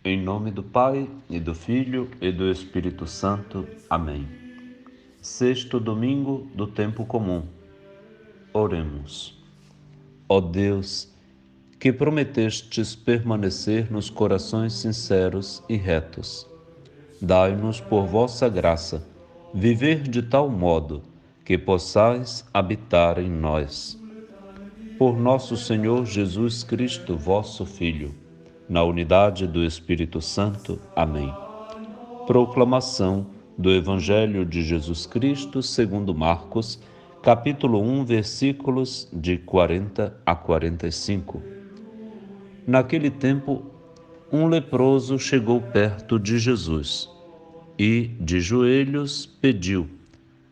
Em nome do Pai, e do Filho, e do Espírito Santo. Amém. Sexto domingo do tempo comum. Oremos. Ó Deus, que prometestes permanecer nos corações sinceros e retos, dai-nos por vossa graça viver de tal modo que possais habitar em nós. Por nosso Senhor Jesus Cristo, vosso Filho, na unidade do Espírito Santo. Amém. Proclamação do Evangelho de Jesus Cristo segundo Marcos, capítulo 1, versículos de 40 a 45. Naquele tempo, um leproso chegou perto de Jesus e, de joelhos, pediu: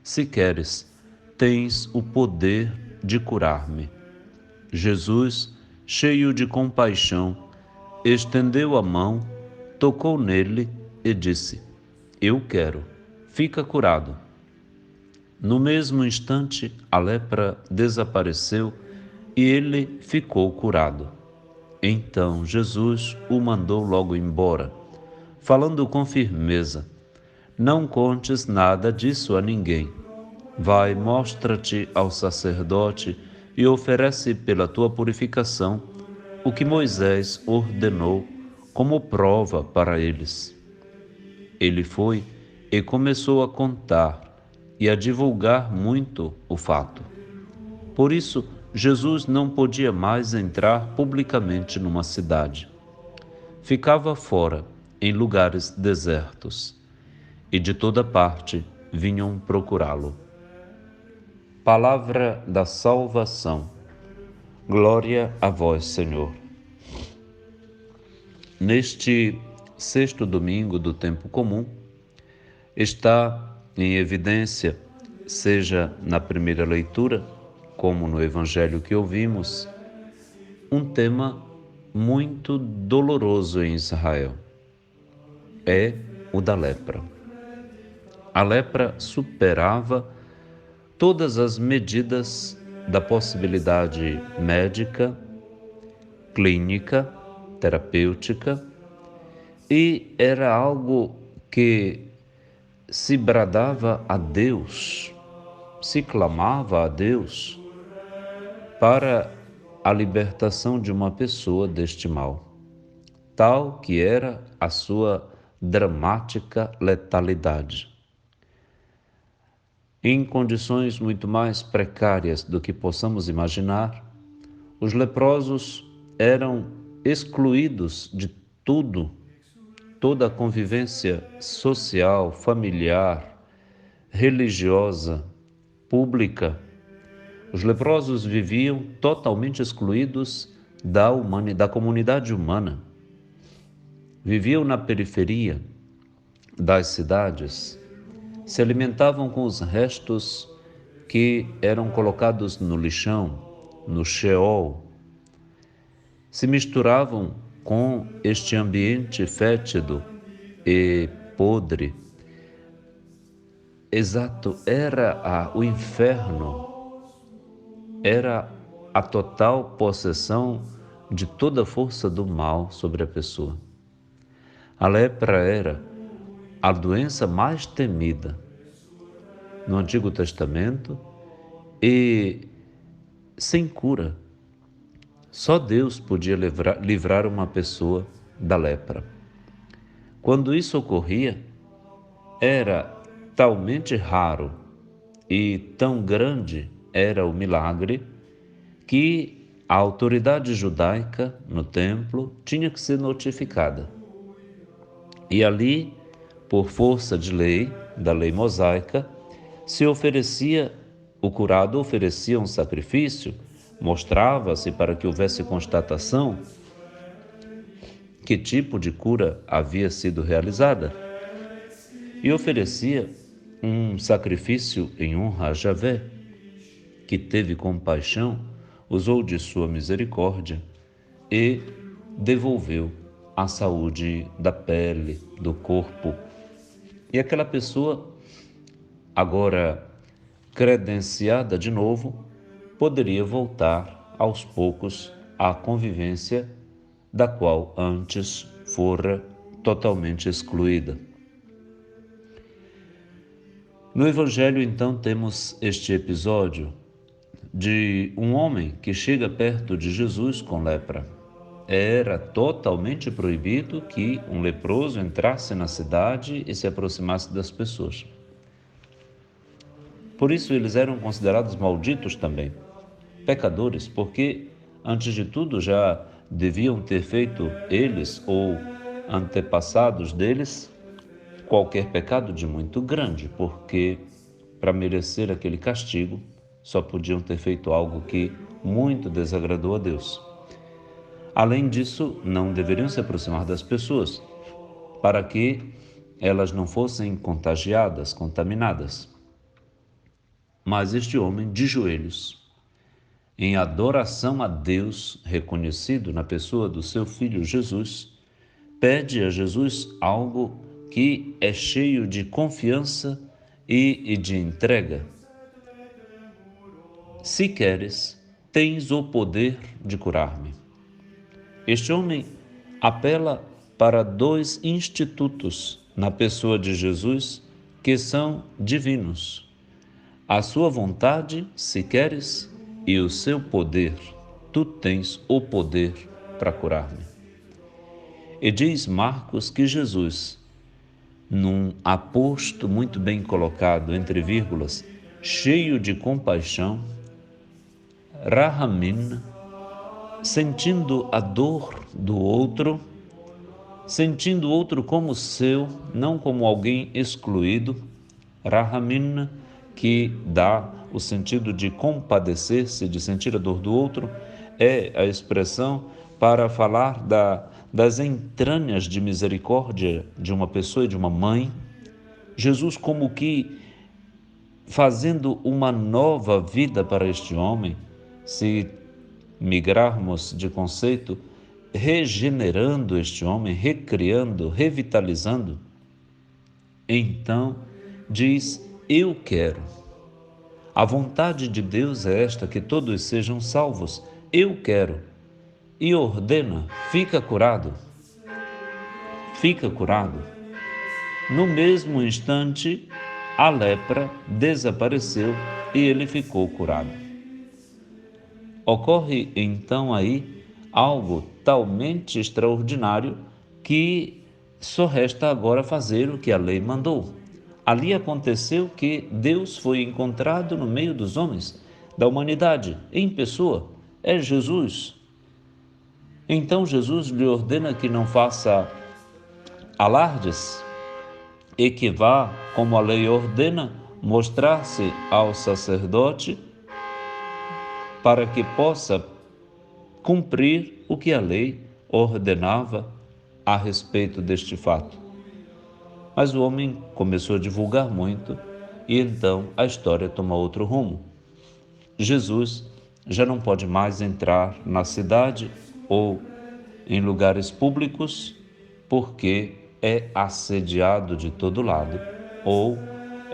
Se queres, tens o poder de curar-me. Jesus, cheio de compaixão, estendeu a mão, tocou nele e disse: Eu quero, fica curado. No mesmo instante, a lepra desapareceu e ele ficou curado. Então Jesus o mandou logo embora, falando com firmeza: Não contes nada disso a ninguém. Vai, mostra-te ao sacerdote e oferece pela tua purificação o que Moisés ordenou como prova para eles. Ele foi e começou a contar e a divulgar muito o fato. Por isso, Jesus não podia mais entrar publicamente numa cidade. Ficava fora, em lugares desertos, e de toda parte vinham procurá-lo. Palavra da salvação. Glória a vós, Senhor. Neste sexto domingo do tempo comum, está em evidência, seja na primeira leitura, como no Evangelho que ouvimos, um tema muito doloroso em Israel. É o da lepra. A lepra superava todas as medidas da possibilidade médica, clínica, terapêutica, e era algo que se bradava a Deus, se clamava a Deus para a libertação de uma pessoa deste mal, tal que era a sua dramática letalidade. Em condições muito mais precárias do que possamos imaginar, os leprosos eram excluídos de tudo, toda a convivência social, familiar, religiosa, pública. Os leprosos viviam totalmente excluídos da comunidade humana. Viviam na periferia das cidades, se alimentavam com os restos que eram colocados no lixão, no Sheol, se misturavam com este ambiente fétido e podre. Exato, era o inferno, era a total possessão de toda a força do mal sobre a pessoa. A lepra era a doença mais temida no Antigo Testamento e sem cura. Só Deus podia livrar uma pessoa da lepra. Quando isso ocorria, era talmente raro e tão grande era o milagre que a autoridade judaica no templo tinha que ser notificada. E ali, por força de lei, da lei mosaica, o curado oferecia um sacrifício, mostrava-se para que houvesse constatação que tipo de cura havia sido realizada, e oferecia um sacrifício em honra a Javé, que teve compaixão, usou de sua misericórdia e devolveu a saúde da pele, do corpo. E aquela pessoa, agora credenciada de novo, poderia voltar aos poucos à convivência da qual antes fora totalmente excluída. No Evangelho, então, temos este episódio de um homem que chega perto de Jesus com lepra. Era totalmente proibido que um leproso entrasse na cidade e se aproximasse das pessoas. Por isso eles eram considerados malditos também, pecadores, porque, antes de tudo, já deviam ter feito eles ou antepassados deles qualquer pecado de muito grande, porque para merecer aquele castigo só podiam ter feito algo que muito desagradou a Deus. Além disso, não deveriam se aproximar das pessoas, para que elas não fossem contagiadas, contaminadas. Mas este homem, de joelhos, em adoração a Deus, reconhecido na pessoa do seu filho Jesus, pede a Jesus algo que é cheio de confiança e de entrega. Se queres, tens o poder de curar-me. Este homem apela para dois institutos na pessoa de Jesus que são divinos: a sua vontade, se queres, e o seu poder. Tu tens o poder para curar-me. E diz Marcos que Jesus, num aposto muito bem colocado entre vírgulas, cheio de compaixão, Rahamin, sentindo a dor do outro, sentindo o outro como seu, não como alguém excluído, Rahamin, que dá o sentido de compadecer-se, de sentir a dor do outro, é a expressão para falar das entranhas de misericórdia de uma pessoa e de uma mãe. Jesus como que fazendo uma nova vida para este homem, se migrarmos de conceito, regenerando este homem, recriando, revitalizando. Então diz: eu quero. A vontade de Deus é esta, que todos sejam salvos. Eu quero. E ordena: fica curado. Fica curado. No mesmo instante, a lepra desapareceu e ele ficou curado. Ocorre então aí algo talmente extraordinário que só resta agora fazer o que a lei mandou. Ali aconteceu que Deus foi encontrado no meio dos homens, da humanidade, em pessoa, é Jesus. Então Jesus lhe ordena que não faça alardes e que vá, como a lei ordena, mostrar-se ao sacerdote para que possa cumprir o que a lei ordenava a respeito deste fato. Mas o homem começou a divulgar muito e então a história toma outro rumo. Jesus já não pode mais entrar na cidade ou em lugares públicos porque é assediado de todo lado ou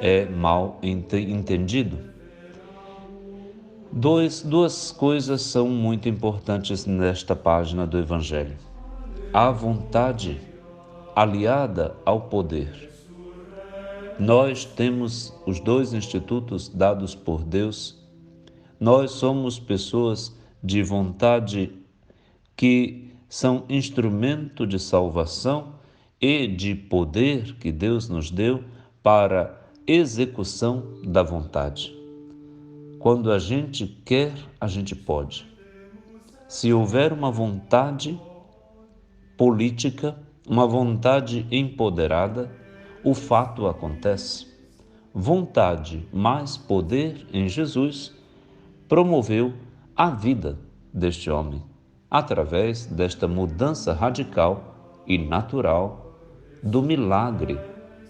é mal entendido. Duas coisas são muito importantes nesta página do Evangelho. A vontade aliada ao poder. Nós temos os dois institutos dados por Deus. Nós somos pessoas de vontade que são instrumento de salvação e de poder que Deus nos deu para execução da vontade. Quando a gente quer, a gente pode. Se houver uma vontade política, uma vontade empoderada, o fato acontece. Vontade mais poder em Jesus promoveu a vida deste homem, através desta mudança radical e natural do milagre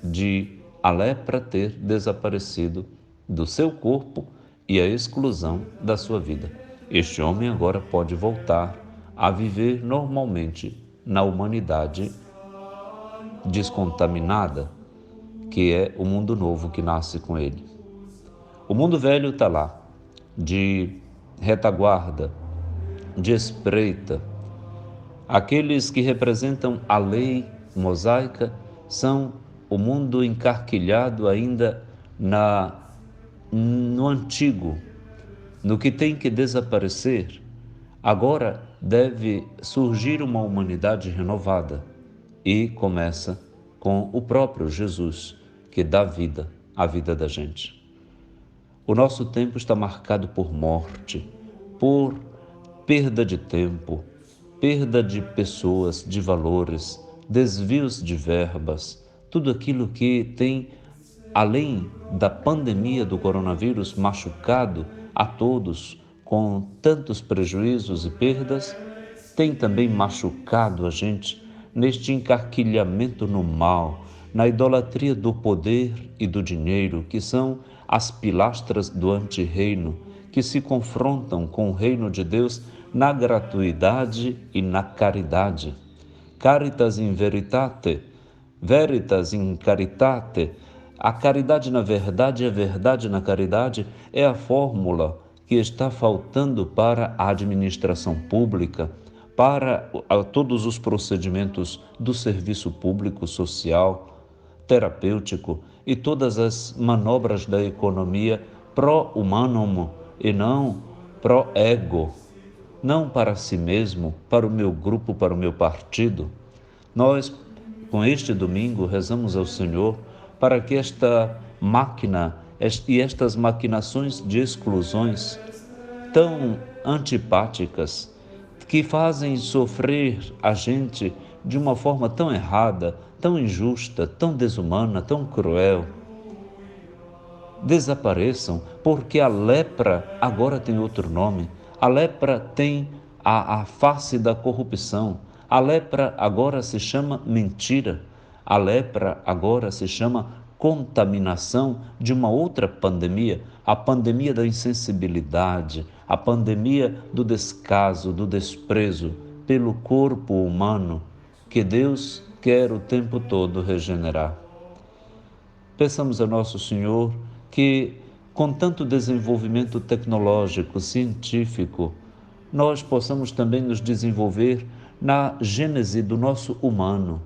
de a lepra ter desaparecido do seu corpo e a exclusão da sua vida. Este homem agora pode voltar a viver normalmente na humanidade descontaminada, que é o mundo novo que nasce com ele. O mundo velho está lá, de retaguarda, de espreita, aqueles que representam a lei mosaica são o mundo encarquilhado ainda no antigo, no que tem que desaparecer. Agora deve surgir uma humanidade renovada e começa com o próprio Jesus, que dá vida à vida da gente. O nosso tempo está marcado por morte, por perda de tempo, perda de pessoas, de valores, desvios de verbas, tudo aquilo que tem, além da pandemia do coronavírus, machucado a todos com tantos prejuízos e perdas, tem também machucado a gente neste encarquilhamento no mal, na idolatria do poder e do dinheiro, que são as pilastras do antirreino, que se confrontam com o reino de Deus na gratuidade e na caridade. Caritas in veritate, veritas in caritate. A caridade na verdade e a verdade na caridade é a fórmula que está faltando para a administração pública, para todos os procedimentos do serviço público, social, terapêutico e todas as manobras da economia pró-humanum e não pró-ego, não para si mesmo, para o meu grupo, para o meu partido. Nós, com este domingo, rezamos ao Senhor para que esta máquina e estas maquinações de exclusões tão antipáticas, que fazem sofrer a gente de uma forma tão errada, tão injusta, tão desumana, tão cruel, desapareçam, porque a lepra agora tem outro nome. A lepra tem a face da corrupção. A lepra agora se chama mentira. A lepra agora se chama contaminação de uma outra pandemia, a pandemia da insensibilidade, a pandemia do descaso, do desprezo pelo corpo humano, que Deus quer o tempo todo regenerar. Peçamos a Nosso Senhor que, com tanto desenvolvimento tecnológico, científico, nós possamos também nos desenvolver na gênese do nosso humano,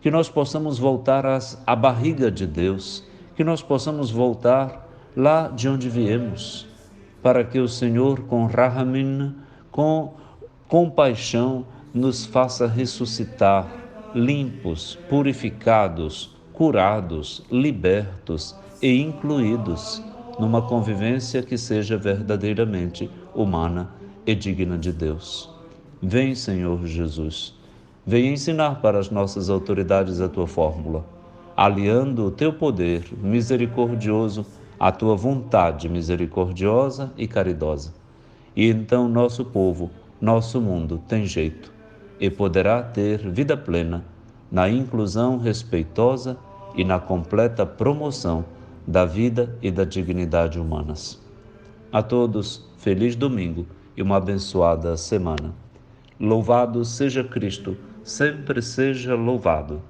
que nós possamos voltar à barriga de Deus, que nós possamos voltar lá de onde viemos, para que o Senhor, com Rahamim, com compaixão, nos faça ressuscitar, limpos, purificados, curados, libertos e incluídos numa convivência que seja verdadeiramente humana e digna de Deus. Vem, Senhor Jesus, vem ensinar para as nossas autoridades a tua fórmula, aliando o teu poder misericordioso à tua vontade misericordiosa e caridosa. E então nosso povo, nosso mundo tem jeito e poderá ter vida plena na inclusão respeitosa e na completa promoção da vida e da dignidade humanas. A todos, feliz domingo e uma abençoada semana. Louvado seja Cristo, sempre seja louvado.